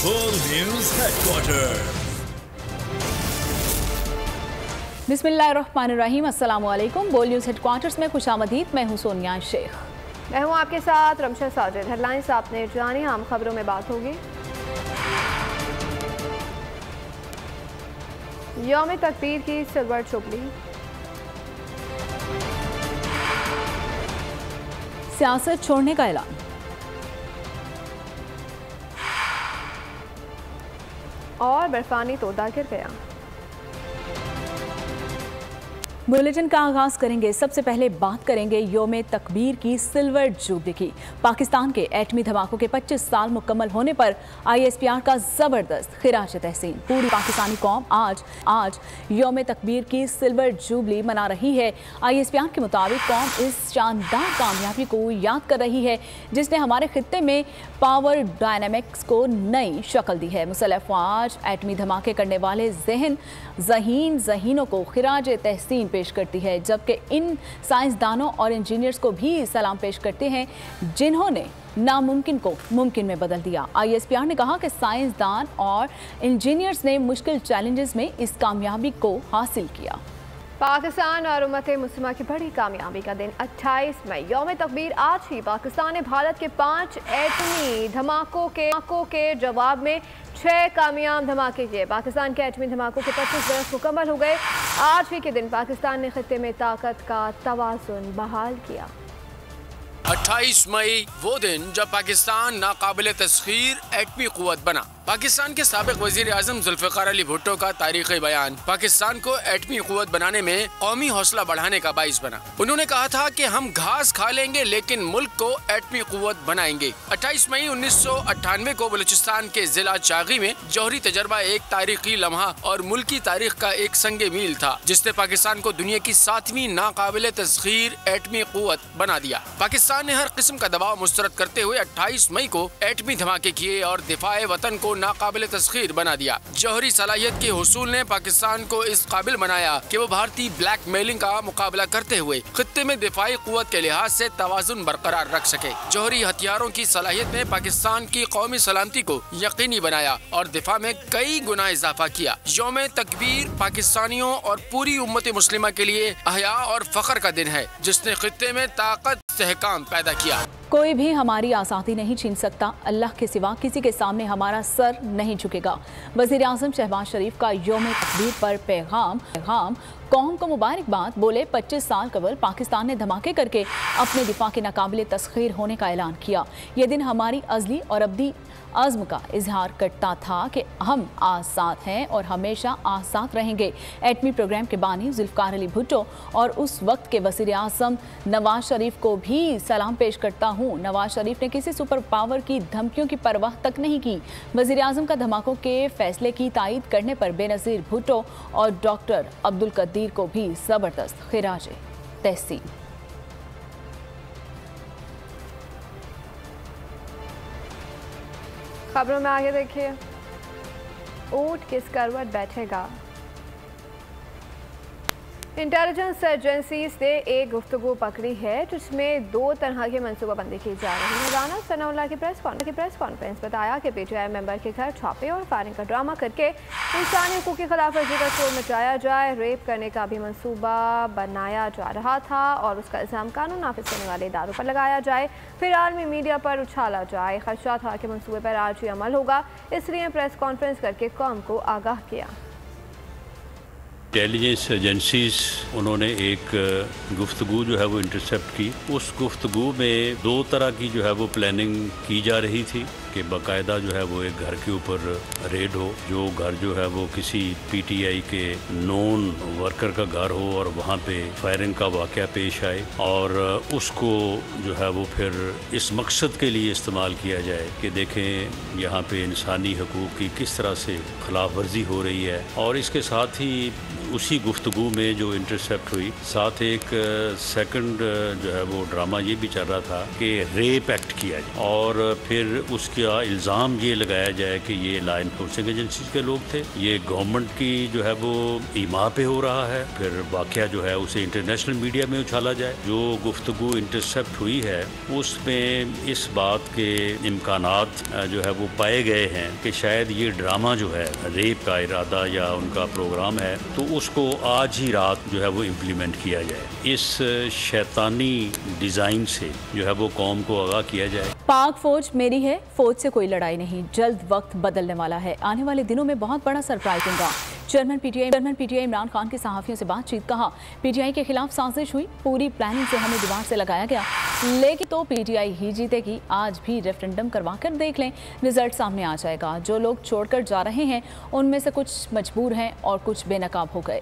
बोल news headquarter. बिस्मिल्लाहिर्रहमानिर्रहीम, अस्सलामु अलैकुम। बोल न्यूज हेडक्वार्टर्स में खुशामदीद। मैं हूं सोनिया शेख। मैं हूं आपके साथ रमशा साजिद। हेडलाइंस आपने जानी, आम खबरों में बात होगी। यौम तकबीर की सिल्वर जुबली, सियासत छोड़ने का ऐलान, और बर्फानी तोदा गिर गया। बुलेटिन का आगाज करेंगे। सबसे पहले बात करेंगे यौम तकबीर की सिल्वर जुबली की। पाकिस्तान के एटमी धमाकों के 25 साल मुकम्मल होने पर ISPR का जबरदस्त खिराज तहसीन। पूरी पाकिस्तानी कौम आज यौम तकबीर की सिल्वर जुबली मना रही है। ISPR के मुताबिक कौम इस शानदार कामयाबी को याद कर रही है जिसने हमारे खित्ते में पावर डायनामिक्स को नई शक्ल दी है। मुसल्लह अफवाज एटमी धमाके करने वाले जहीनों को खिराज तहसीन पेश करती है, जबकि इन साइंसदानों और इंजीनियर्स को भी सलाम पेश करते हैं जिन्होंने नामुमकिन को मुमकिन में बदल दिया। ISPR ने कहा कि साइंसदान और इंजीनियर्स ने मुश्किल चैलेंजेस में इस कामयाबी को हासिल किया। पाकिस्तान और उम्मत मुस्लिमा की बड़ी कामयाबी का दिन 28 मई यौम तकबीर। आज ही पाकिस्तान ने भारत के 5 एटमी धमाकों के जवाब में 6 कामयाब धमाके किए। पाकिस्तान के एटमी धमाकों के 25 बरस मुकम्मल हो गए। आज ही के दिन पाकिस्तान ने खित्ते में ताकत का तवाज़ुन बहाल किया। 28 मई वो दिन जब पाकिस्तान नाकाबिले तस्खीर एटमी कुव्वत बना। पाकिस्तान के साबिक वजीर आजम जुल्फ़िकार अली भुट्टो का तारीखी बयान पाकिस्तान को एटमी कुव्वत बनाने में कौमी हौसला बढ़ाने का बाइस बना। उन्होंने कहा था कि हम घास खा लेंगे लेकिन मुल्क को एटमी कुव्वत बनाएंगे। 28 मई 1998 को बलूचिस्तान के जिला चागी में जौहरी तजर्बा एक तारीखी लम्हा और मुल्की तारीख का एक संगे मील था जिसने पाकिस्तान को दुनिया की 7वीं नाकाबिले तस्खीर एटमी कुव्वत बना दिया। पाकिस्तान ने हर किस्म का दबाव मुस्तरद करते हुए 28 मई को एटमी धमाके किए और दिफाए वतन को नाकाबिले तस्खीर बना दिया। जौहरी सलाहियत के हुसूल ने पाकिस्तान को इस काबिल बनाया कि वो भारतीय ब्लैक मेलिंग का मुकाबला करते हुए खित्ते में दिफाई कुव्वत के लिहाज से तवाजुन बरकरार रख सके। जौहरी हथियारों की सलाहियत ने पाकिस्तान की कौमी सलामती को यकीनी बनाया और दिफा में कई गुना इजाफा किया। यौम तकबीर पाकिस्तानियों और पूरी उम्मत मुस्लिमा के लिए अहया और फख्र का दिन है जिसने खित्ते में ताकत इस्तेहकाम पैदा किया। कोई भी हमारी आज़ादी नहीं छीन सकता, अल्लाह के सिवा किसी के सामने हमारा सर नहीं झुकेगा। वज़ीर आज़म शहबाज शरीफ का यौम तकबीर पर पैगाम कौम को मुबारकबाद। बोले 25 साल कबल पाकिस्तान ने धमाके करके अपने दिफा के नाकाबिले तस्खीर होने का ऐलान किया। ये दिन हमारी अज़ली और अब्दी आज़म का इजहार करता था कि हम आज़ाद हैं और हमेशा आज़ाद रहेंगे। एटमी प्रोग्राम के बानी जुल्फ़िकार अली भुट्टो और उस वक्त के वज़ीर आज़म नवाज शरीफ को भी सलाम पेश करता हूँ। नवाज शरीफ ने किसी सुपर पावर की धमकियों की परवाह तक नहीं की। वज़ीर आज़म का धमाकों के फैसले की तायीद करने पर बेनज़ीर भुट्टो और डॉक्टर अब्दुल कदीर को भी ज़बरदस्त खिराज तहसीन। खबरों में आगे देखिए, ऊंट किस करवट बैठेगा। इंटेलिजेंस एजेंसीज ने एक गुफ्तगू पकड़ी है जिसमें 2 तरह की मनसूबाबंदी की जा रही है। राना सनाउल्लाह की प्रेस कॉन्फ्रेंस बताया कि PTI मेंबर के घर छापे और फायरिंग का ड्रामा करके इंसानी हकूक़ की खिलाफ वर्जी का शोर मचाया जाए। रेप करने का भी मनसूबा बनाया जा रहा था और उसका इल्ज़ाम कानून नाफिज करने वाले इदारों पर लगाया जाए, फिर आलमी मीडिया पर उछाला जाए। खदशा था कि मनसूबे पर आज ही अमल होगा, इसलिए प्रेस कॉन्फ्रेंस करके कौम को आगाह किया। इंटेलिजेंस एजेंसीज उन्होंने एक गुफ्तगू जो है वो इंटरसेप्ट की। उस गुफ्तगू में 2 तरह की जो है वो प्लानिंग की जा रही थी कि बाकायदा जो है वो एक घर के ऊपर रेड हो, जो घर जो है वो किसी PTI के नॉन वर्कर का घर हो और वहाँ पे फायरिंग का वाक़या पेश आए और उसको जो है वो फिर इस मकसद के लिए इस्तेमाल किया जाए कि देखें यहाँ पे इंसानी हकूक़ की किस तरह से खिलाफ वर्जी हो रही है। और इसके साथ ही उसी गुफ्तगू में जो इंटरसेप्ट हुई, साथ एक सेकंड जो है वो ड्रामा ये भी चल रहा था कि रेप एक्ट किया जाए और फिर उसका इल्ज़ाम ये लगाया जाए कि ये लॉ इन्फोर्सिंग एजेंसी के लोग थे, ये गवर्नमेंट की जो है वो ईमा पे हो रहा है। फिर वाक़या जो है उसे इंटरनेशनल मीडिया में उछाला जाए। जो गुफ्तगू इंटरसेप्ट हुई है उसमें इस बात के इम्कानात जो है वो पाए गए हैं कि शायद ये ड्रामा जो है रेप का इरादा या उनका प्रोग्राम है, तो उसको आज ही रात जो है वो इम्प्लीमेंट किया जाए। इस शैतानी डिज़ाइन से जो है वो कौम को आगाह किया जाए। पाक फौज मेरी है, फौज से कोई लड़ाई नहीं, जल्द वक्त बदलने वाला है, आने वाले दिनों में बहुत बड़ा सरप्राइज दूंगा। चेयरमैन पीटीआई इमरान खान की सहाफ़ियों से बातचीत, कहा पीटीआई के खिलाफ साजिश हुई, पूरी प्लानिंग से हमें दिमाग से लगाया गया, लेकिन तो पीटीआई ही जीतेगी। आज भी रेफरेंडम करवा कर देख लें, रिजल्ट सामने आ जाएगा। जो लोग छोड़कर जा रहे हैं उनमें से कुछ मजबूर हैं और कुछ बेनकाब हो गए।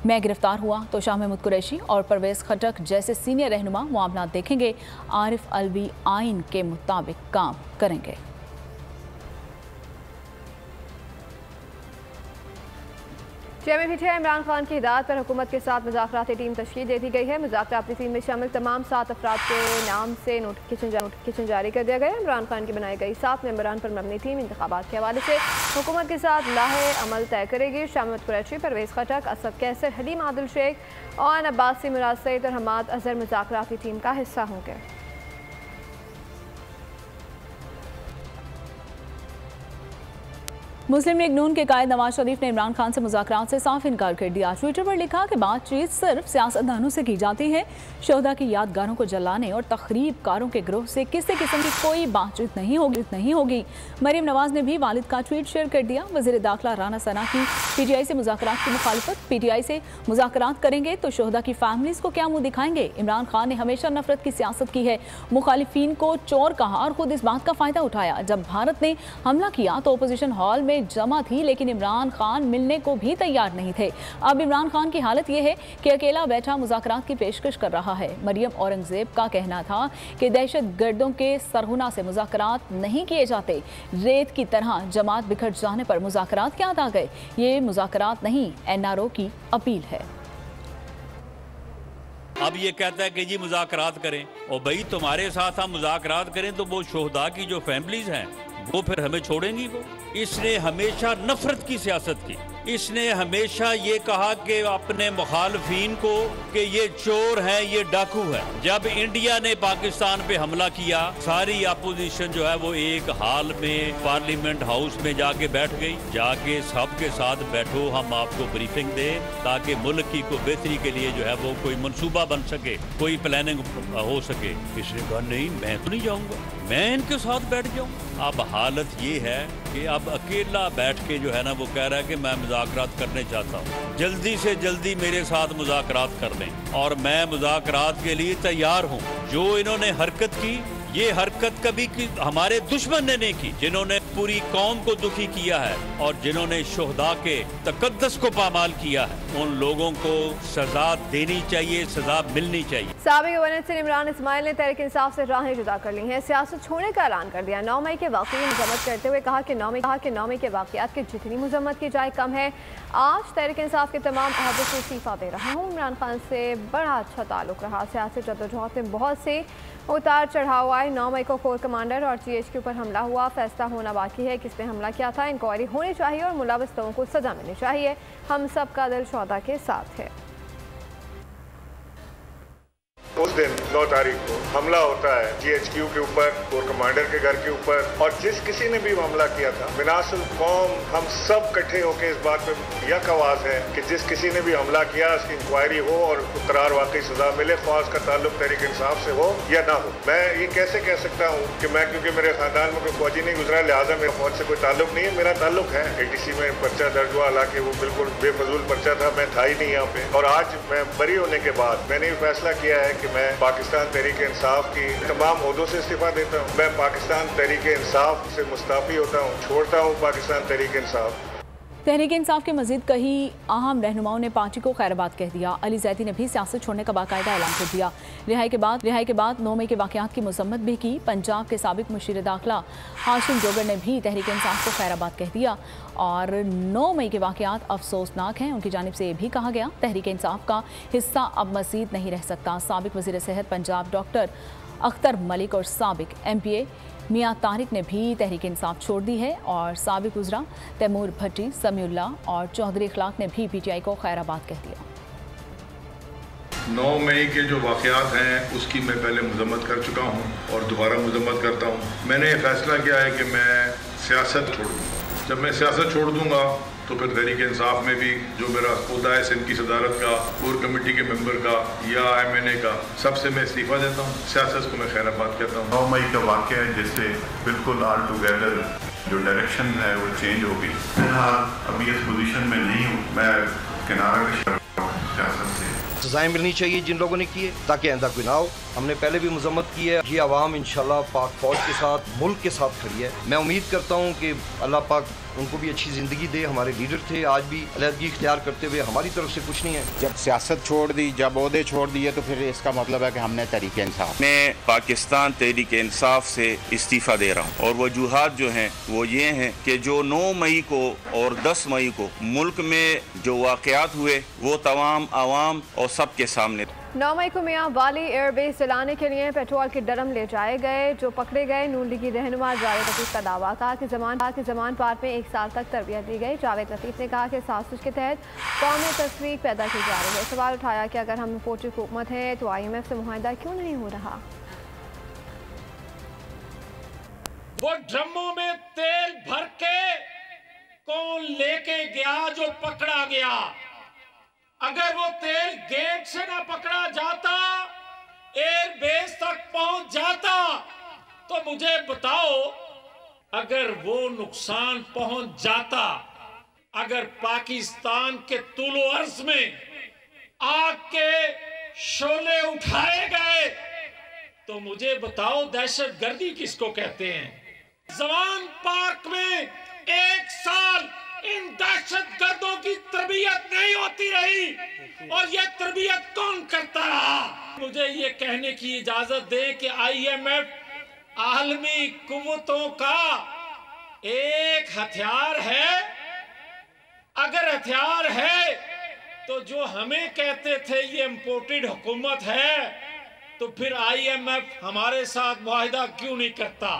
मैं गिरफ्तार हुआ तो शाह महमूद कुरैशी और परवेज़ खटक जैसे सीनियर रहनुमा मामला देखेंगे, आरिफ अलवी आइन के मुताबिक काम करेंगे। चेयरमैन पीटीआई इमरान खान की हिदायत पर हुकूमत के साथ मुज़ाकराती टीम तश्कील दे दी गई है। मुज़ाकराती टीम में शामिल तमाम 7 अफराद के नाम से नोटिफिकेशन जारी कर दिया गया है। इमरान खान की बनाई गई 7 मेंबरान पर मबनी टीम इंतखाबात के हवाले से हुकूमत के साथ लाहे अमल तय करेगी। शाह महमूद कुरैशी, परवेज़ खटक, असद कैसर, हलीम आदिल शेख और अब्बासी मुराद सईद और हमाद अजहर मुज़ाकराती टीम का हिस्सा होंगे। मुस्लिम लीग नून के कायद नवाज शरीफ ने इमरान खान से मुज़ाकरात से साफ इनकार कर दिया। ट्विटर पर लिखा कि बातचीत सिर्फ सियासतदानों से की जाती है, शोहदा की यादगारों को जलाने और तखरीबकारों के ग्रोह से किसी किस्म की कोई बातचीत नहीं होगी। मरीम नवाज ने भी वालिद का ट्वीट शेयर कर दिया। वज़ीर दाखिला राना सना की पीटीआई से मुज़ाकरात की मुखालफत, पीटीआई से मुज़ाकरात करेंगे तो शोहदा की फैमिलीज़ को क्या मुँह दिखाएंगे। इमरान खान ने हमेशा नफरत की सियासत की है, मुखालिफिन को चोर कहा और खुद इस बात का फ़ायदा उठाया। जब भारत ने हमला किया तो अपोजिशन हॉल में जमा थी, लेकिन इमरान खान मिलने को भी तैयार नहीं थे। अब इमरान खान की हालत यह है कि अकेला बैठा मुज़ाकरात की पेशकश कर रहा है। मरियम औरंगजेब का कहना था कि दहशतगर्दों के सरगुना से मुज़ाकरात नहीं किए जाते, रेत की तरह जमात बिखर जाने पर मुज़ाकरात क्या आ गए। ये मुज़ाकरात नहीं, एनआरओ की अपील है। अब ये कहता है कि जी मुज़ाकरात करें, और भाई तुम्हारे साथ हम मुज़ाकरात करें तो वो शोहदा की जो फैमिलीज हैं वो फिर हमें छोड़ेंगी। वो इसने हमेशा नफरत की सियासत की। इसने हमेशा ये कहा कि अपने मुखालफीन को कि ये चोर हैं, ये डाकू है। जब इंडिया ने पाकिस्तान पे हमला किया, सारी अपोजिशन जो है वो एक हाल में पार्लियामेंट हाउस में जाके बैठ गई। जाके सबके साथ बैठो, हम आपको ब्रीफिंग दें ताकि मुल्क की को बेहतरी के लिए जो है वो कोई मंसूबा बन सके, कोई प्लानिंग हो सके। इसने कहा नहीं, मैं तो नहीं जाऊँगा, मैं इनके साथ बैठ जाऊँ। अब हालत ये है कि अब अकेला बैठ के जो है ना वो कह रहा है कि मैं मुज़ाकरात करने चाहता हूँ, जल्दी से जल्दी मेरे साथ मुज़ाकरात कर लें, और मैं मुज़ाकरात के लिए तैयार हूँ। जो इन्होंने हरकत की, ये हरकत कभी हमारे दुश्मन ने नहीं की, जिन्होंने पूरी कौम को दुखी किया है और जिन्होंने शोहदा के तकद्दस को पामाल किया है, उन लोगों को सजा देनी चाहिए, सजा मिलनी चाहिए। साबिक गवर्नर से इमरान इस्माइल ने तहरीक इंसाफ से राहें जुदा कर ली हैं, सियासत छोड़ने का ऐलान कर दिया। 9 मई के वाक़ये की मजम्मत करते हुए कहा कि 9 मई के वाक़यात की जितनी मजम्मत की जाए कम है। आज तहरीक इंसाफ के तमाम अहदों से इस्तीफ़ा दे रहा हूँ। इमरान खान से बड़ा अच्छा ताल्लुक़ रहा, सियासी जद्दोजहद में बहुत से उतार चढ़ाव आए। 9 मई को कोर कमांडर और GHQ पर हमला हुआ, फैसला होना बाकी है किस पे हमला किया था। इंक्वायरी होनी चाहिए और मुलविस लोगों को सजा मिलनी चाहिए। हम सब का दिल शोहदा के साथ है। उस दिन 9 तारीख को हमला होता है GHQ के ऊपर, कोर कमांडर के घर के ऊपर, और जिस किसी ने भी हमला किया था, बिनासुल कौम हम सब इकट्ठे होकर इस बात पे यक आवाज है कि जिस किसी ने भी हमला किया उसकी इंक्वायरी हो और करार वाकई सजा मिले, ख्वाह उसका ताल्लुक तहरीक इंसाफ से हो या ना हो। मैं ये कैसे कह सकता हूँ कि मैं, क्योंकि मेरे खानदान में कोई फौजी नहीं गुजरा, लिहाजा मेरा फौज से कोई ताल्लुक नहीं है। मेरा ताल्लुक है ATC में पर्चा दर्ज हुआ, हालांकि वो बिल्कुल बेफजूल पर्चा था, मैं था ही नहीं यहाँ पे। और आज मैं बरी होने के बाद मैंने ये फैसला किया है कि मैं पाकिस्तान तहरीक इंसाफ की तमाम ओहदों से इस्तीफा देता हूँ। मैं पाकिस्तान तहरीक इंसाफ से मुस्ताफी होता हूँ, छोड़ता हूँ पाकिस्तान तहरीक इंसाफ। तहरीक इंसाफ के मजीद कई अहम रहनुमाओं ने पार्टी को खैराबाद कह दिया। अली जैदी ने भी सियासत छोड़ने का बाकायदा ऐलान कर दिया। रिहाई के बाद 9 मई के वाक़यात की मजम्मत भी की। पंजाब के साबिक मुशीर दाखिला हाशिम जोगर ने भी तहरीक इंसाफ को खैराबाद कह दिया और 9 मई के वाक़यात अफसोसनाक हैं। उनकी जानिब से ये भी कहा गया तहरीक इंसाफ का हिस्सा अब मज़ीद नहीं रह सकता। साबिक वज़ीर सेहत पंजाब डॉक्टर अख्तर मलिक और साबिक MPA मियां तारिक ने भी तहरीक इंसाफ छोड़ दी है और साबिक उज़रा तैमूर भट्टी, समीउल्लाह और चौधरी इखलाक ने भी PTI को खैराबाद कह दिया। 9 मई के जो वाक़यात हैं उसकी मैं पहले मजम्मत कर चुका हूं और दोबारा मजम्मत करता हूं। मैंने ये फैसला किया है कि मैं सियासत छोड़ दूँगा। जब मैं सियासत छोड़ दूँगा तो फिर तहरीक इंसाफ में भी जो मेरा ओहदा है सिंध की सदारत का, कोर कमेटी के मेंबर का या MNA का, सबसे मैं इस्तीफ़ा देता हूँ। सियासत को मैं खैराबाद कहता हूँ। 9 मई का वाक़या है जिससे बिल्कुल ऑल टुगेदर जो डायरेक्शन है वो चेंज हो गई। फिलहाल अभी इस पोजीशन में नहीं हूँ, मैं किनारा सियासत से। सजाएं मिलनी चाहिए जिन लोगों ने किए ताकि आइंदा कोई ना हो। हमने पहले भी मजम्मत की है। ये आवाम इंशाल्लाह पाक फौज के साथ, मुल्क के साथ खड़ी है। मैं उम्मीद करता हूँ कि अल्लाह पाक उनको भी अच्छी ज़िंदगी दे। हमारे लीडर थे, आज भी अलहदगी इख्तियार करते हुए हमारी तरफ से कुछ नहीं है। जब सियासत छोड़ दी, जब ओहदे छोड़ दिए तो फिर इसका मतलब है कि हमने तहरीक इंसाफ, मैं पाकिस्तान तहरीक इंसाफ से इस्तीफ़ा दे रहा हूँ। और वजूहात जो हैं वो ये हैं कि जो 9 मई को और 10 मई को मुल्क में जो वाक़यात हुए वो तमाम आवाम और सब के सामने। 9 मई को मियां वाली एयरबेस चलाने के लिए पेट्रोल के ड्रम ले जाए गए। जो पकड़े गए नून लीगी रहनुमा जावेद लतीफ़ का दावा। कहा कि जमान पार्क में 1 साल तक तरबियत दी गई। जावेद लतीफ़ ने कहा कि साजिश के तहत कौमी तस्वीर पैदा की जा रही है। सवाल उठाया कि अगर हम पोर्टी हुकूमत है तो IMF से मुआहदा क्यों नहीं हो रहा। वो ड्रमों में तेल भर के कौन लेके गया जो पकड़ा गया। अगर वो तेल गेट से ना पकड़ा जाता, एयरबेस तक पहुंच जाता, तो मुझे बताओ अगर वो नुकसान पहुंच जाता, अगर पाकिस्तान के तुलो अर्ज में आग के शोले उठाए गए, तो मुझे बताओ दहशतगर्दी किसको कहते हैं। जवान पार्क में 1 साल इन दहशतगर्दों की तरबियत नहीं होती रही और ये तरबियत कौन करता रहा। मुझे ये कहने की इजाजत दे कि IMF आलमी कुव्वतों का एक हथियार है। अगर हथियार है तो जो हमें कहते थे ये इम्पोर्टेड हुकूमत है, तो फिर IMF हमारे साथ मुआहिदा क्यों नहीं करता।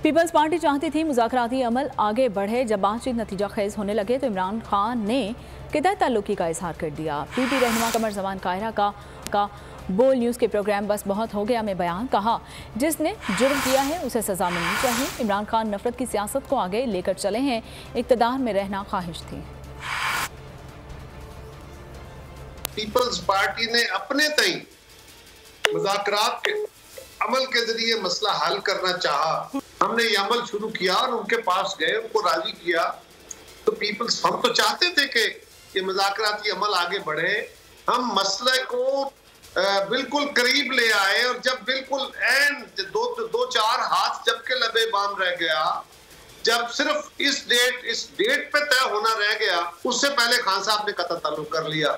पीपल्स पार्टी चाहती थी मुज़ाकराती अमल आगे बढ़े। जब बातचीत नतीजा खेज होने लगे तो इमरान खान ने किताई ताल्लुकी का इजहार कर दिया। PP रहनुमा कमर जमान कायरा का बोल न्यूज़ के प्रोग्राम बस बहुत हो गया में बयान कहा, जिसने जुर्म किया है उसे सजा मिलनी चाहिए। इमरान खान नफरत की सियासत को आगे लेकर चले हैं, इक़्तिदार में रहना ख्वाहिश थी। पीपल्स पार्टी ने अपने तई मुज़ाकरात के अमल के जरिए मसला हल करना चाहा। हमने ये अमल शुरू किया और उनके पास गए, उनको राजी किया। तो पीपल्स, हम तो चाहते थे कि ये मुज़ाकराती अमल आगे बढ़े, हम मसले को बिल्कुल करीब ले आए। और जब बिल्कुल एन दो चार हाथ जब के लबे बाम रह गया, जब सिर्फ इस डेट पे तय होना रह गया, उससे पहले खान साहब ने कतई ताल्लुक कर लिया।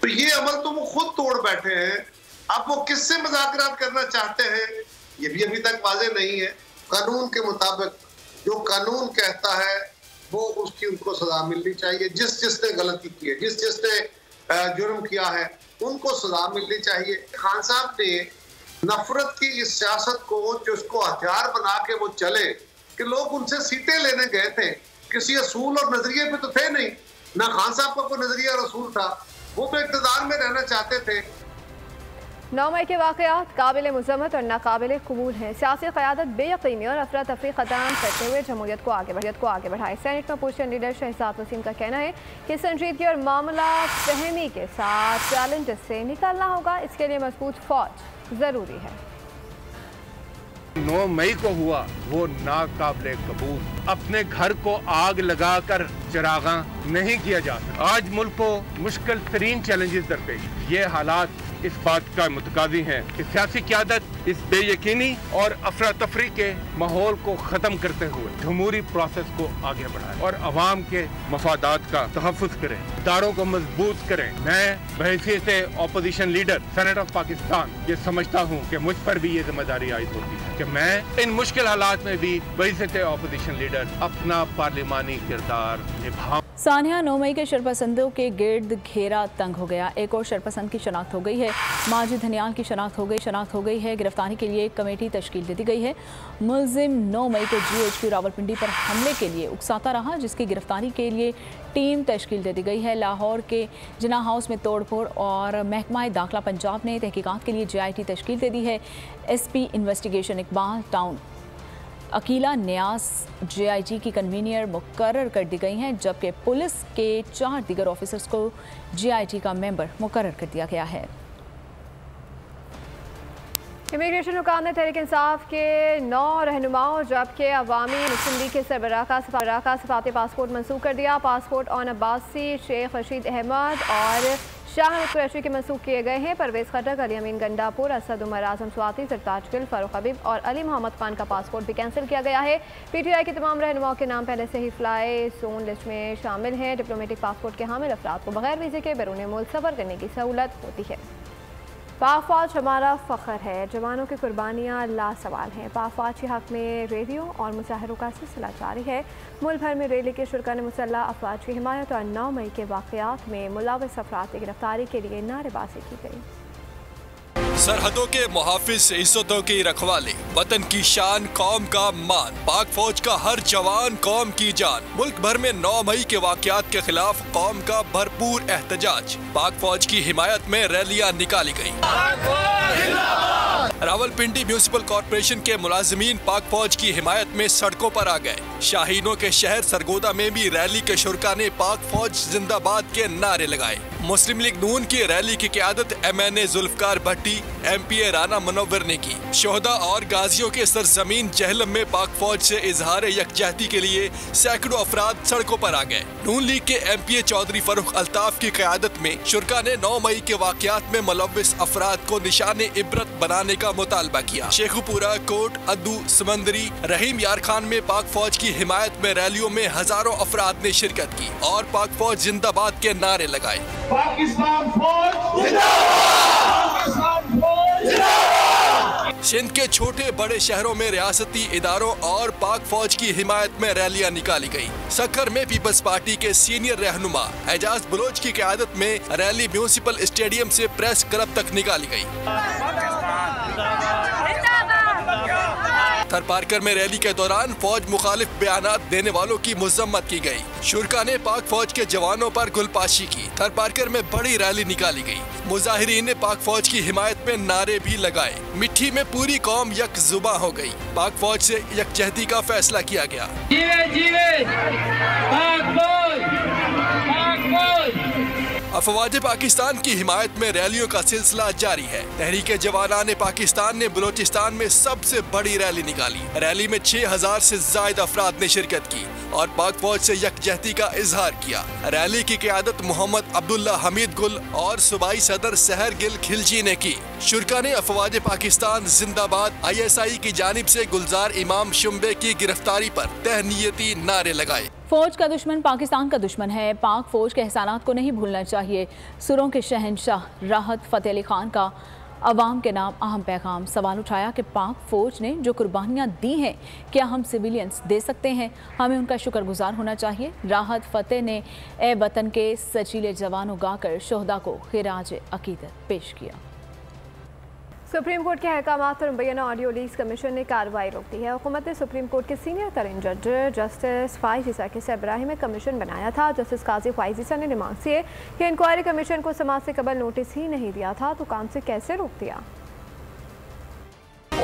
तो ये अमल तो वो खुद तोड़ बैठे हैं। अब वो किससे मुज़ाकरात करना चाहते हैं ये भी अभी तक वाज़ेह नहीं है। कानून के मुताबिक जो कानून कहता है वो उसकी उनको सजा मिलनी चाहिए। जिसने गलती की है, जिसने जुर्म किया है, उनको सजा मिलनी चाहिए। खान साहब ने नफरत की इस सियासत को जो उसको हथियार बना के वो चले कि लोग उनसे सीटें लेने गए थे, किसी असूल और नजरिए पे तो थे नहीं। ना खान साहब का कोई नजरिया और असूल था, वो तो इक़्तिदार में रहना चाहते थे। 9 मई के वाक़यात काबिल मज़म्मत और नाकाबिल कबूल हैं। सियासी क़यादत बेयकीनी और अफरा तफरी ख़त्म करते हुए जमहूरियत को आगे बढ़ाए। सेनेट में अपोजिशन लीडर शहजाद वसीम का कहना है कि संजीदगी और मामला फहमी के साथ चैलेंज से निकलना होगा। इसके लिए मजबूत फौज ज़रूरी है। 9 मई को हुआ वो नाकाबिल कबूल। अपने घर को आग लगाकर चरागा नहीं किया जाता। आज मुल्क को मुश्किल तरीन चैलेंजेस दरपेश। ये हालात इस बात का मुतकादी हैं कि सियासी क़यादत इस बेयकीनी और अफरा तफरी के माहौल को ख़त्म करते हुए जमहूरी प्रोसेस को आगे बढ़ाए और अवाम के मफादात का तहफ़्फ़ुज़ करें, इदारों को मजबूत करें। मैं बहैसियत opposition leader senate of Pakistan ये समझता हूँ कि मुझ पर भी ये जिम्मेदारी आयद होती है कि मैं इन मुश्किल हालात में भी बहैसियत अपोजिशन लीडर अपना पार्लिमानी किरदार निभाऊं। सानिया 9 मई के शरपसंदों के गिर्द घेरा तंग हो गया। एक और शरपसंद की शनाख्त हो गई है। माजिद धनियाल की शनाख्त हो गई है। गिरफ्तारी के लिए एक कमेटी तश्कील दे दी गई है। मुलजिम 9 मई को GHQ रावलपिंडी पर हमले के लिए उकसाता रहा, जिसकी गिरफ्तारी के लिए टीम तश्कील दे दी गई है। लाहौर के जिना हाउस में तोड़फोड़ और महकमा दाखिला पंजाब ने तहकीकात के लिए JIT तश्कील दे दी है। SP investigation Iqbal town Akila न्यास JIG की कन्वीनियर मुकर्रर कर दी गई हैं, जबकि पुलिस के 4 दीगर ऑफिसर्स को JIT का मेंबर मुकर्रर कर दिया गया है। इमिग्रेशन हुकाम ने तहरीक इंसाफ के 9 रहनुमाओं जबकि अवामी मुस्लिम लीग के सरबराह का सफारती पासपोर्ट मंसूख कर दिया। पासपोर्ट ऑन अब्बासी, शेख रशीद अहमद और शाह कुरैशी के मंसूख किए गए हैं। परवेज़ खटक, अली अमीन गंडापुर, असद उमर आजम स्वाति, सरताज गिल, फारूक हबीब और अली मोहम्मद खान का पासपोर्ट भी कैंसिल किया गया है। PTI के तमाम रहनुमाओं के नाम पहले से ही फ्लाई जोन लिस्ट में शामिल हैं। डिप्लोमेटिक पासपोर्ट के हामिल अफराद को बगैर वीज़े के बैरून मुल्क सफ़र करने की सहूलत होती है। पाक फौज हमारा फ़ख्र है, जवानों की कुर्बानियाँ लासवाल हैं। पाक फौज के हक़ में रैलियों और मुजाहरों का सिलसिला जारी है। मुल्क भर में रैली के शुरा ने मुसल्लह अफवाज की हिमायत और 9 मई के वाक़यात में मुलव्वस अफराद की गिरफ्तारी के लिए नारेबाजी की गई। सरहदों के मुहाफिज इज्जतों की रखवाले, वतन की शान, कौम का मान, पाक फौज का हर जवान कौम की जान। मुल्क भर में 9 मई के वाक़यात के खिलाफ कौम का भरपूर एहतजाज। पाक फौज की हिमायत में रैलियां निकाली गयी। रावलपिंडी म्यूनिसिपल कॉर्पोरेशन के मुलाजिमीन पाक फौज की हिमायत में सड़कों पर आ गए। शाहीनों के शहर सरगोदा में भी रैली के शुरका ने पाक फौज जिंदाबाद के नारे लगाए। मुस्लिम लीग नून की रैली की क़यादत MNA जुल्फकार भट्टी, MPA राना मुनव्वर ने की। शोहदा और गाजियों के सरजमीन जहलम में पाक फौज से इजहार यकजहती के लिए सैकड़ों अफराद सड़कों पर आ गए। नून लीग के MPA चौधरी फरूख अल्ताफ की क़यादत में शुरका ने 9 मई के वाक़यात में मुलव्विस अफराद को निशाने इबरत बनाने का मुतालबा किया। शेखुपुरा, कोट अद्दू, समंदरी, रहीम यार खान में पाक फौज की हिमायत में रैलियों में हजारों अफराद ने शिरकत की और पाक फौज जिंदाबाद के नारे लगाए। पाकिस्तान फौज जिंदाबाद! सिंध के छोटे बड़े शहरों में रियासती इदारों और पाक फौज की हिमायत में रैलियां निकाली गयी। सक्खर में पीपल्स पार्टी के सीनियर रहनुमा एजाज बलोच की क़यादत में रैली म्यूनिसिपल स्टेडियम से प्रेस क्लब तक निकाली गयी। थरपारकर में रैली के दौरान फौज मुखालिफ बयानात देने वालों की मुज़म्मत की गई। शुरका ने पाक फौज के जवानों पर गुलपाशी की। थरपारकर में बड़ी रैली निकाली गई। मुजाहिरीन ने पाक फौज की हिमायत में नारे भी लगाए। मिट्टी में पूरी कौम यक जुबा हो गई। पाक फौज से यकजहती का फैसला किया गया। जीवे जीवे पाक फौज, पाक फौज। अफवाज पाकिस्तान की हिमायत में रैलियों का सिलसिला जारी है। तहरीके जवानान पाकिस्तान ने बलोचिस्तान में सबसे बड़ी रैली निकाली। रैली में 6000 से ज्यादा अफराद ने शिरकत की और पाक फौज से यकजहती का इजहार किया। रैली की क़यादत मोहम्मद अब्दुल्ला हमीद गुल और सूबाई सदर सहर गिल खिलजी ने की। शुरका ने अफवाज पाकिस्तान जिंदाबाद ISI की जानिब से गुलजार इमाम शुम्बे की गिरफ्तारी पर तहनीयती नारे लगाए। फौज का दुश्मन पाकिस्तान का दुश्मन है। पाक फौज के एहसानात को नहीं भूलना चाहिए। सुरों के शहनशाह राहत फ़तेह अली खान का अवाम के नाम अहम पैगाम। सवाल उठाया कि पाक फौज ने जो कुर्बानियाँ दी हैं क्या हम सिविलियंस दे सकते हैं? हमें उनका शुक्रगुजार होना चाहिए। राहत फ़तेह ने ए वतन के सचीले जवानों गाकर शोहदा को खिराज अकीदत पेश किया। सुप्रीम कोर्ट के अहकामात पर मुबैना ऑडियो लीक्स कमीशन ने कार्रवाई रोक दी है। हुकूमत ने सुप्रीम कोर्ट के सीनियर तरीन जज जस्टिस फ़ाइज़ ईसा के सरबराही में कमीशन बनाया था। जस्टिस काजी फ़ाइज़ ईसा ने रिमार्क किए कि इंक्वायरी कमीशन को समाअत से कबल नोटिस ही नहीं दिया था तो काम से कैसे रोक दिया।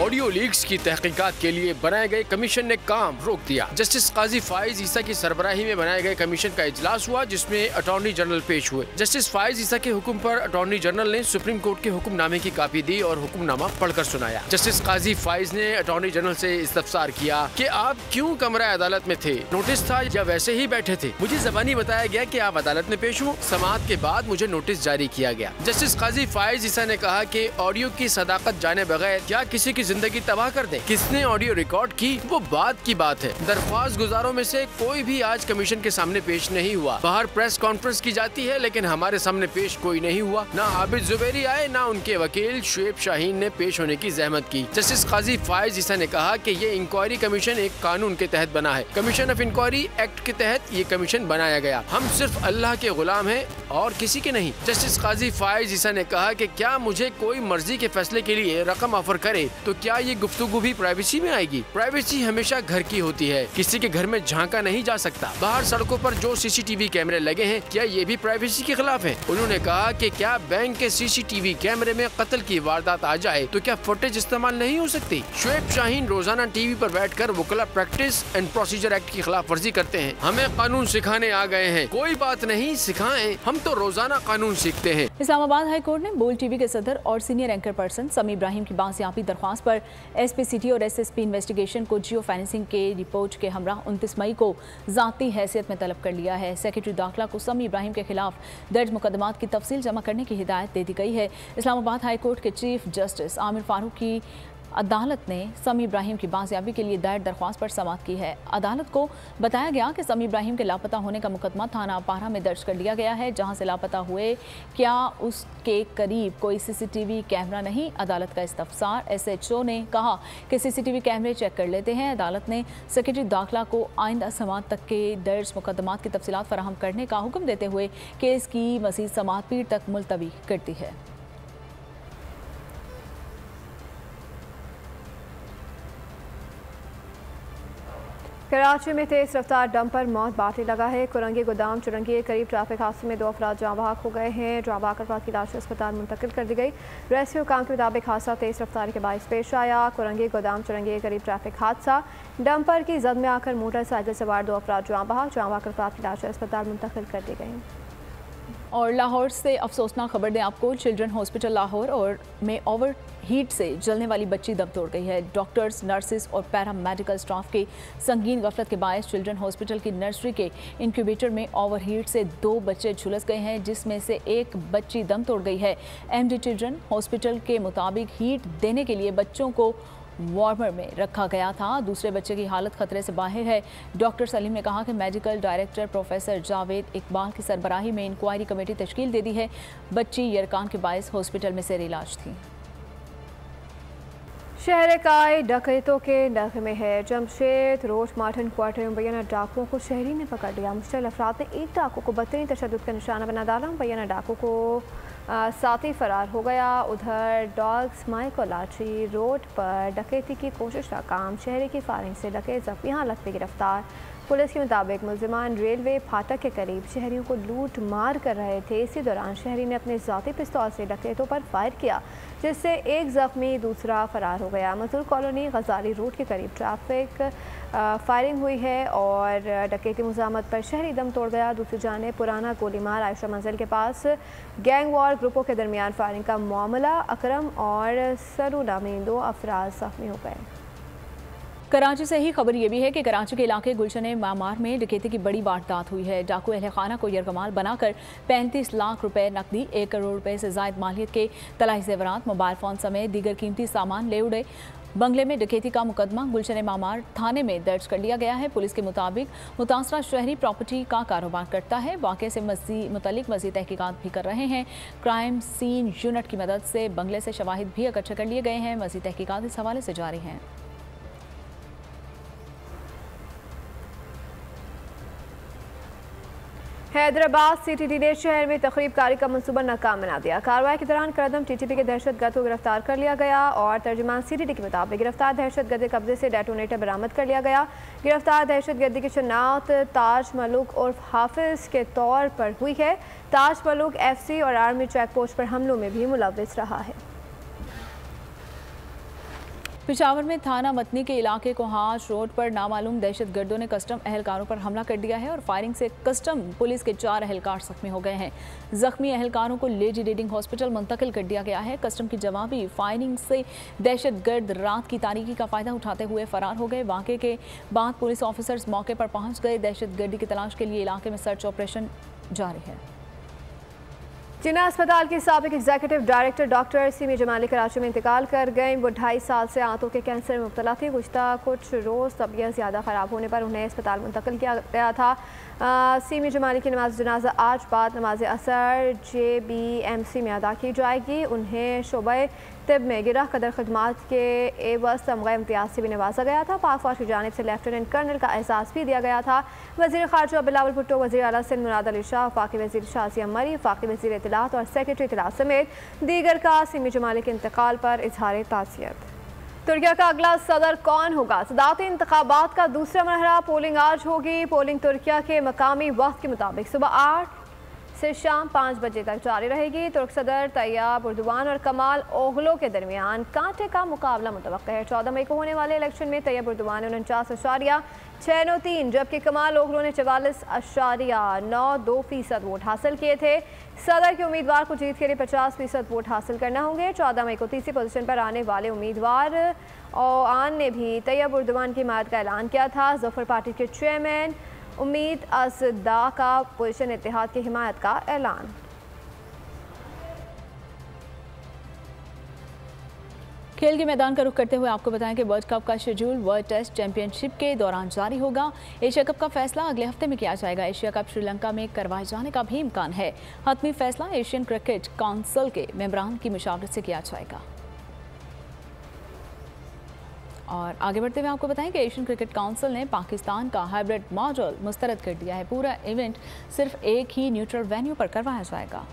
ऑडियो लीक्स की तहकीकात के लिए बनाए गए कमीशन ने काम रोक दिया। जस्टिस काजी फाइज ईसा की सरबराही में बनाए गए कमीशन का इजलास हुआ, जिसमें अटॉर्नी जनरल पेश हुए। जस्टिस फाइज ईसा के हुक्म पर अटॉर्नी जनरल ने सुप्रीम कोर्ट के हुक्मनामे की कॉपी दी और हुक्मनामा पढ़कर सुनाया। जस्टिस काजी फाइज ने अटॉर्नी जनरल से इस्तफसार किया कि आप क्यों कमरा अदालत में थे, नोटिस था या वैसे ही बैठे थे। मुझे ज़बानी बताया गया कि आप अदालत में पेश हुए। समाअत के बाद मुझे नोटिस जारी किया गया। जस्टिस काजी फाइज ईसा ने कहा कि ऑडियो की सदाकत जाने बगैर क्या किसी की जिंदगी तबाह कर दे। किसने ऑडियो रिकॉर्ड की वो बात की बात है। दरख्वास्त गुजारों में से कोई भी आज कमीशन के सामने पेश नहीं हुआ। बाहर प्रेस कॉन्फ्रेंस की जाती है, लेकिन हमारे सामने पेश कोई नहीं हुआ। ना आबिद जुबैरी आए, ना उनके वकील शुएब शाहीन ने पेश होने की जहमत की। जस्टिस काजी फाइज ईसा ने कहा कि ये इंक्वायरी कमीशन एक कानून के तहत बना है। कमीशन ऑफ इंक्वायरी एक्ट के तहत ये कमीशन बनाया गया। हम सिर्फ अल्लाह के गुलाम हैं और किसी के नहीं। जस्टिस काजी फाइज ईसा ने कहा कि क्या मुझे कोई मर्जी के फैसले के लिए रकम ऑफर करे तो क्या ये गुफ्तगू भी प्राइवेसी में आएगी? प्राइवेसी हमेशा घर की होती है, किसी के घर में झांका नहीं जा सकता। बाहर सड़कों पर जो सीसीटीवी कैमरे लगे हैं, क्या ये भी प्राइवेसी के खिलाफ है? उन्होंने कहा कि क्या बैंक के सीसीटीवी कैमरे में कत्ल की वारदात आ जाए तो क्या फुटेज इस्तेमाल नहीं हो सकती? शुएब शाहीन रोजाना टीवी पर बैठकर वकला प्रैक्टिस एंड प्रोसीजर एक्ट की खिलाफ वर्जी करते हैं। हमें कानून सिखाने आ गए हैं। कोई बात नहीं, सिखाएं, हम तो रोजाना कानून सीखते हैं। इस्लामाबाद हाई कोर्ट ने बोल टीवी के सदर और सीनियर एंकर पर्सन समी इब्राहिम की बासियाबी दरख्वास्त पर एसपीसीटी और एसएसपी इन्वेस्टिगेशन को जियो फाइनेंसिंग के रिपोर्ट के हमरा 29 मई को जाती हैसियत में तलब कर लिया है। सेक्रेटरी दाखिला को समी इब्राहिम के खिलाफ दर्ज मुकदमात की तफसील जमा करने की हिदायत दे दी गई है। इस्लामाबाद हाई कोर्ट के चीफ जस्टिस आमिर फारूक की अदालत ने समी इब्राहिम की बाजियाबी के लिए दायर दरख्वास्त पर समाअत की है। अदालत को बताया गया कि समी इब्राहिम के लापता होने का मुकदमा थाना पारा में दर्ज कर लिया गया है, जहां से लापता हुए क्या उसके करीब कोई सीसीटीवी कैमरा नहीं। अदालत का इस्तफसार। एसएचओ ने कहा कि सीसीटीवी कैमरे चेक कर लेते हैं। अदालत ने सेक्रेटरी दाखिला को आइंदा समाअत तक के दर्ज मुकदमात की तफसीलात फराहम करने का हुक्म देते हुए केस की मज़ीद समाअत पीर तक मुलतवी कर दी है। कराची में तेज रफ्तार डंपर मौत बांटने लगा है। कुरंगी गोदाम चुरंगी के करीब ट्रैफिक हादसे में 2 अफराद जाँ बहक हो गए हैं। जाँ बहक अफराद की लाश अस्पताल मुंतकिल कर दी गई। रेस्क्यू काम के मुताबिक हादसा तेज रफ्तार के बायस पेश आया। कुरंगी गोदाम चुरंगी के करीब ट्रैफिक हादसा, डंपर की जद में आकर मोटरसाइकिल सवार 2 अफराद जाँ बहक अफराद की लाश अस्पताल मुंतकिल कर दी गई। और लाहौर से अफसोसनाक खबर दें आपको, चिल्ड्रन हॉस्पिटल लाहौर और में ओवर हीट से जलने वाली बच्ची दम तोड़ गई है। डॉक्टर्स, नर्सेज और पैरा मेडिकल स्टाफ के संगीन गफलत के बायस चिल्ड्रन हॉस्पिटल की नर्सरी के इंक्यूबेटर में ओवर हीट से 2 बच्चे झुलस गए हैं, जिसमें से एक बच्ची दम तोड़ गई है। एमडी चिल्ड्रन हॉस्पिटल के मुताबिक हीट देने के लिए बच्चों को वार्मर में रखा गया था। दूसरे बच्चे की हालत खतरे से बाहर है। डॉक्टर सलीम ने कहा कि medical director professor Javed Iqbal की सरबराही में इंक्वायरी कमेटी तश्कील दे दी है। बच्ची यरकान के बायस हॉस्पिटल में जेर इलाज थी। शहर काय डकैतों के नगमे में है। जमशेद रोड मार्टन क्वार्टर में मुबैना डाकुओं को शहरी ने पकड़ लिया। मुश्तल अफराद ने एक डाकू को बदतरीन तशद्दुद का निशाना बना डाला। मुबैना डाकू को साथी फरार हो गया। उधर डॉग स्माइल कोलाची रोड पर डकैती की कोशिश नाकाम, शहरी की फायरिंग से डकैत जख्मी हालत में गिरफ्तार। पुलिस के मुताबिक मुलजिमान रेलवे फाटक के करीब शहरियों को लूट मार कर रहे थे। इसी दौरान शहरी ने अपने ज़ाती पिस्तौल से डकैतों पर फायर किया, जिससे एक जख्मी दूसरा फरार हो गया। मजदूर कॉलोनी गजाली रोड के करीब ट्रैफिक फायरिंग हुई है और डकैती मुजामत पर शहरी दम तोड़ गया। दूसरी जानिब पुराना गोलीमार आयशा मंजिल के पास गैंग वॉर ग्रुपों के दरमियान फायरिंग का मामला, अकरम और सरू नामी 2 अफराद जख्मी हो गए। कराची से ही खबर ये भी है कि कराची के इलाके गुलशन मामार में डकैती की बड़ी वारदात हुई है। डाकू अहल खाना को यरगमाल बनाकर 35 लाख रुपए नकदी, 1 करोड़ रुपए से जायद मालियत के तलाही जेवरात, मोबाइल फ़ोन समेत दीगर कीमती सामान ले उड़े। बंगले में डकैती का मुकदमा गुलशन मामार थाने में दर्ज कर लिया गया है। पुलिस के मुताबिक मुतासरा शहरी प्रॉपर्टी का कारोबार करता है। वाक़े से मुतल्लिक मज़ीद तहकीकात भी कर रहे हैं। क्राइम सीन यूनिट की मदद से बंगले से शवाहिद भी इकट्ठे कर लिए गए हैं। मज़ीद तहकीकात इस हवाले से जारी हैं। हैदराबाद सीटीडी ने शहर में तकरीबकारी का मंसूबा नाकाम बना दिया। कार्रवाई के दौरान करदम टीटीपी के दहशतगर्द को गिरफ्तार कर लिया गया और तर्जुमान सीटीडी के मुताबिक गिरफ्तार दहशतगर्द कब्जे से डेटोनेटर बरामद कर लिया गया। गिरफ्तार दहशतगर्दी की शनाख्त ताज मलूक और हाफिज के तौर पर हुई है। ताज मलूक एफसी और आर्मी चेक पोस्ट पर हमलों में भी मुलव्विस रहा है। पिशावर में थाना मतनी के इलाके कोहाश रोड पर नामालूम दहशतगर्दों ने कस्टम एहलकारों पर हमला कर दिया है और फायरिंग से कस्टम पुलिस के 4 एहलकार जख्मी हो गए हैं। जख्मी एहलकारों को लेडी रीडिंग हॉस्पिटल मुंतकिल कर दिया गया है। कस्टम की जवाबी फायरिंग से दहशतगर्द रात की तारीकी का फायदा उठाते हुए फरार हो गए। वाक़े के बाद पुलिस ऑफिसर्स मौके पर पहुंच गए। दहशतगर्दी की तलाश के लिए इलाके में सर्च ऑपरेशन जारी है। जिन्ना अस्पताल के साबिक executive director doctor semi Jamali Karachi में इंतकाल कर गए। वो 2.5 साल से आंतों के कैंसर में मुब्तला थी। गुज़श्ता कुछ रोज़ तबीयत ज़्यादा ख़राब होने पर उन्हें अस्पताल मुंतकिल किया गया था। सीमी जमाली की नमाज जनाजा आज बाद नमाज असर JBMC में अदा की जाएगी। उन्हें शोबे तिब में गिरह कदर खदमात के एवज तमगा इम्तियाज़ से भी नवाजा गया था। पाक फौज की जानिब से लेफ्टिनेंट कर्नल का एहसास भी दिया गया था। वज़ीर ख़ारजा बिलावल भुट्टो, वज़ीर आला सिंध मुराद अली शाह, वफ़ाक़ी वज़ीर शाज़िया मरी, वफ़ाक़ी वज़ीर इत्तलात और सेक्रेटरी इत्तलात समेत दीगर का सीमी जमाली के इंतकाल पर इजहार ताज़ियत। तुर्किया का अगला सदर कौन होगा? सदारती इंतखाबात का दूसरा मरहला पोलिंग आज होगी। पोलिंग तुर्किया के मकामी वक्त के मुताबिक सुबह 8 से शाम 5 बजे तक जारी रहेगी। तुर्क सदर तैयब एर्दोगान और कमाल ओगलो के दरमियान कांटे का मुकाबला मुतवक्का है। 14 मई को होने वाले इलेक्शन में तैयब एर्दोगान ने 49.693 जबकि कमाल ओगलो ने 44.92% वोट हासिल किए थे। सदर के उम्मीदवार को जीत के लिए 50% वोट हासिल करना होंगे। 14 मई को तीसरी पोजीशन पर आने वाले उम्मीदवार ओआन ने भी तैयब एर्दोगान की हिमायत का ऐलान किया था। ज़फर पार्टी के चेयरमैन उम्मीद असदा का पोजीशन इत्तेहाद की हिमायत का ऐलान। खेल के मैदान का रुख करते हुए आपको बताएं कि वर्ल्ड कप का शेड्यूल वर्ल्ड टेस्ट चैंपियनशिप के दौरान जारी होगा। एशिया कप का फैसला अगले हफ्ते में किया जाएगा। एशिया कप श्रीलंका में करवाए जाने का भी इम्कान है। हतमी फैसला एशियन क्रिकेट काउंसिल के मेंबरान की मुशावरत से किया जाएगा। और आगे बढ़ते हुए आपको बताएं कि एशियन क्रिकेट काउंसिल ने पाकिस्तान का हाइब्रिड मॉडल मुस्तरद कर दिया है। पूरा इवेंट सिर्फ एक ही न्यूट्रल वेन्यू पर करवाया जाएगा।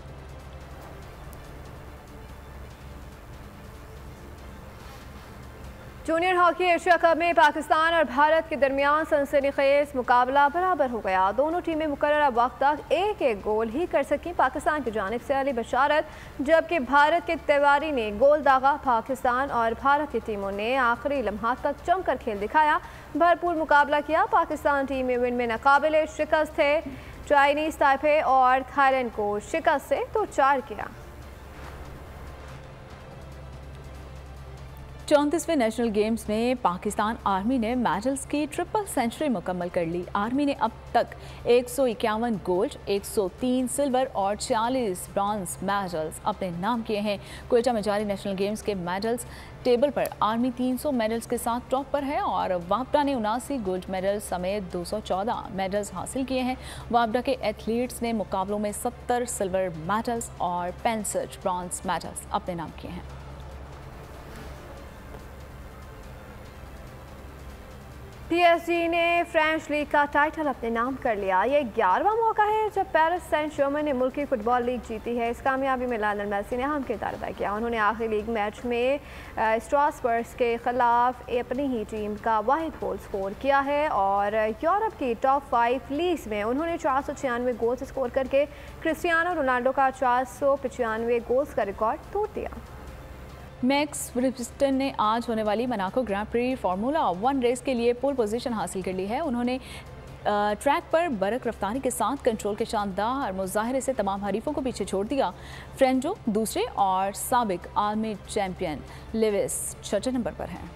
जूनियर हॉकी एशिया कप में पाकिस्तान और भारत के दरमियान सनसनीखेज मुकाबला बराबर हो गया। दोनों टीमें मुकर्रर वक्त तक एक गोल ही कर सकीं। पाकिस्तान की जानिब से अली बशारत जबकि भारत के तिवारी ने गोल दागा। पाकिस्तान और भारत की टीमों ने आखिरी लम्हात तक जमकर खेल दिखाया, भरपूर मुकाबला किया। पाकिस्तान टीम इवेंट में नाकाबिले शिकस्त थे। चाइनीज ताइपे और थाईलैंड को शिकस्त से तो 4 किया। 34वें नेशनल गेम्स में पाकिस्तान आर्मी ने मेडल्स की ट्रिपल सेंचुरी मुकम्मल कर ली। आर्मी ने अब तक 151 गोल्ड, 103 सिल्वर और 46 ब्रॉन्ज मेडल्स अपने नाम किए हैं। क्वेटा में जारी नेशनल गेम्स के मेडल्स टेबल पर आर्मी 300 मेडल्स के साथ टॉप पर है और वापडा ने 79 गोल्ड मेडल समेत 214 मेडल्स हासिल किए हैं। वापडा के एथलीट्स ने मुकाबलों में 70 सिल्वर मेडल्स और 65 ब्रॉन्ज मेडल्स अपने नाम किए हैं। PSG ने फ्रेंच लीग का टाइटल अपने नाम कर लिया। ये 11वां मौका है जब पेरिस सेंट जर्मन ने मुल्की फुटबॉल लीग जीती है। इस कामयाबी में लियोनेल मेसी ने अहम किरदार अदा किया। उन्होंने आखिरी लीग मैच में स्ट्रासबर्ग के खिलाफ अपनी ही टीम का वाहिद गोल स्कोर किया है और यूरोप की टॉप 5 लीग्स में उन्होंने 496 गोल्स स्कोर करके क्रिस्टियानो रोनाल्डो का 495 गोल्स का रिकॉर्ड तोड़ दिया। मैक्स वर्स्टेपन ने आज होने वाली Monaco grand prix formula 1 race के लिए पोल पोजीशन हासिल कर ली है। उन्होंने ट्रैक पर बरक रफ्तारी के साथ कंट्रोल के शानदार मुजाहरे से तमाम हरीफों को पीछे छोड़ दिया। फ्रेंडो दूसरे और साबिक आर्मी चैंपियन लेविस छठे नंबर पर हैं।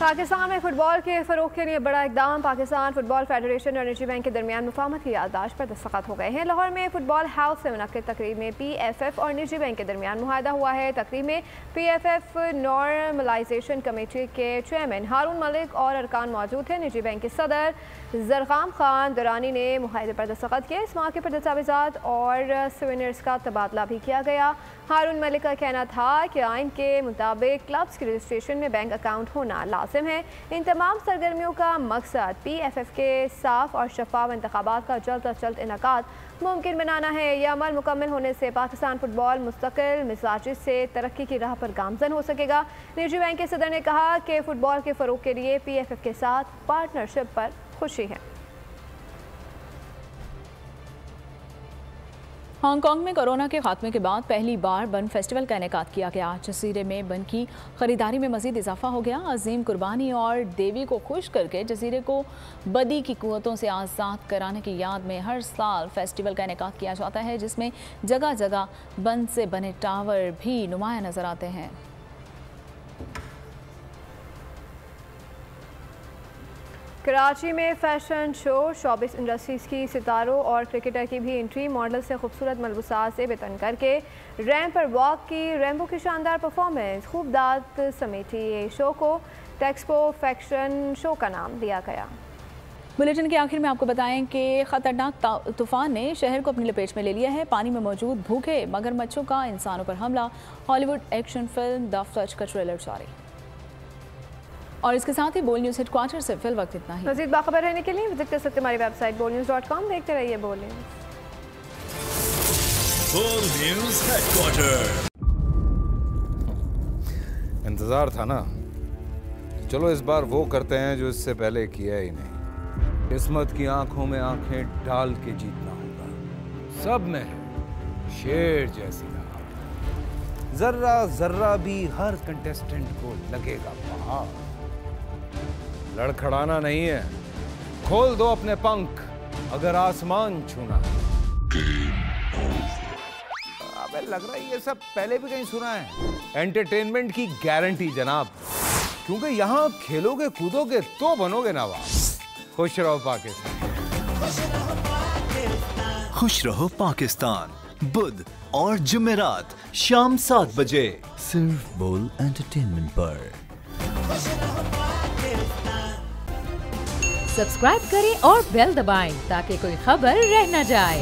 पाकिस्तान में फुटबॉल के फ़रोग़ के लिए बड़ा इक़दाम। पाकिस्तान फुटबॉल फेडरेशन और निजी बैंक के दरमियान मुफाहमत की याददाश्त पर दस्तखत हो गए हैं। लाहौर में फुटबॉल हाउस से मुनक़िद तकरीब में PFF और निजी बैंक के दरमियान मुआहदा हुआ है। तकरीब में PFF नॉर्मलाइजेशन कमेटी के चेयरमैन हारून मलिक और अरकान मौजूद थे। निजी बैंक के सदर जरगाम खान दुरानी ने मुआहदे पर दस्तखत किए। इस मौके पर दस्तावेज़ात और सोवेनियर्स का तबादला भी किया गया। हारून मलिक का कहना था कि आइन के मुताबिक क्लब्स के रजिस्ट्रेशन में बैंक अकाउंट होना लाजिम है। इन तमाम सरगर्मियों का मकसद PFF के साफ और शफाफ इंतखाबात का जल्द अज जल्द इनेकाद मुमकिन बनाना है। यह अमल मुकम्मल होने से पाकिस्तान फुटबॉल मुस्तकिल मिजाजी से तरक्की की राह पर गामजन हो सकेगा। निजी बैंक के सदर ने कहा कि फुटबॉल के फ़रोग़ के लिए PFF के साथ पार्टनरशिप पर खुशी है। हांगकांग में कोरोना के खात्मे के बाद पहली बार बन फेस्टिवल का इनेकाद किया गया। जजीरे में बन की खरीदारी में मजीद इजाफा हो गया। अजीम कुर्बानी और देवी को खुश करके जजीरे को बदी की कुव्वतों से आज़ाद कराने की याद में हर साल फेस्टिवल का इनेकाद किया जाता है, जिसमें जगह जगह बन से बने टावर भी नुमाया नजर आते हैं। कराची में फैशन शो, शोबिस इंडस्ट्रीज की सितारों और क्रिकेटर की भी एंट्री। मॉडल से खूबसूरत मलबूसात से बेतन करके रैंप पर वॉक की। रैम्बो की शानदार परफॉर्मेंस खूब दाद समेटी। ये शो को टेक्सपो फैक्शन शो का नाम दिया गया। बुलेटिन के आखिर में आपको बताएं कि खतरनाक तूफान ने शहर को अपनी लपेट में ले लिया है। पानी में मौजूद भूखे मगरमच्छों का इंसानों पर हमला। हॉलीवुड एक्शन फिल्म द फ्लच का ट्रेलर जारी। और इसके साथ ही बोल न्यूज़ हेडक्वार्टर से फिल वक्त इतना ही। मज़ीद बाखबर रहने के लिए विजिट कर सकते हमारी वेबसाइट bolnews.com। देखते रहिए बोल न्यूज़ हेडक्वार्टर। इंतजार था ना, चलो इस बार वो करते हैं जो इससे पहले किया ही नहीं। किस्मत की आंखों में आंखें डाल के जीतना होगा। सब में है शेर जैसी राह, जर्रा जर्रा भी हर कंटेस्टेंट को लगेगा पहाड़। लड़खड़ाना नहीं है, खोल दो अपने पंख अगर आसमान छूना है। अबे लग रहा है ये सब पहले भी कहीं सुना है। एंटरटेनमेंट की गारंटी जनाब, क्योंकि यहाँ खेलोगे कूदोगे तो बनोगे नवाब। खुश रहो पाकिस्तान। खुश रहो पाकिस्तान बुध और जुमेरात शाम 7 बजे सिर्फ बोल एंटरटेनमेंट पर। सब्सक्राइब करें और बेल दबाएं ताकि कोई खबर रह न जाए।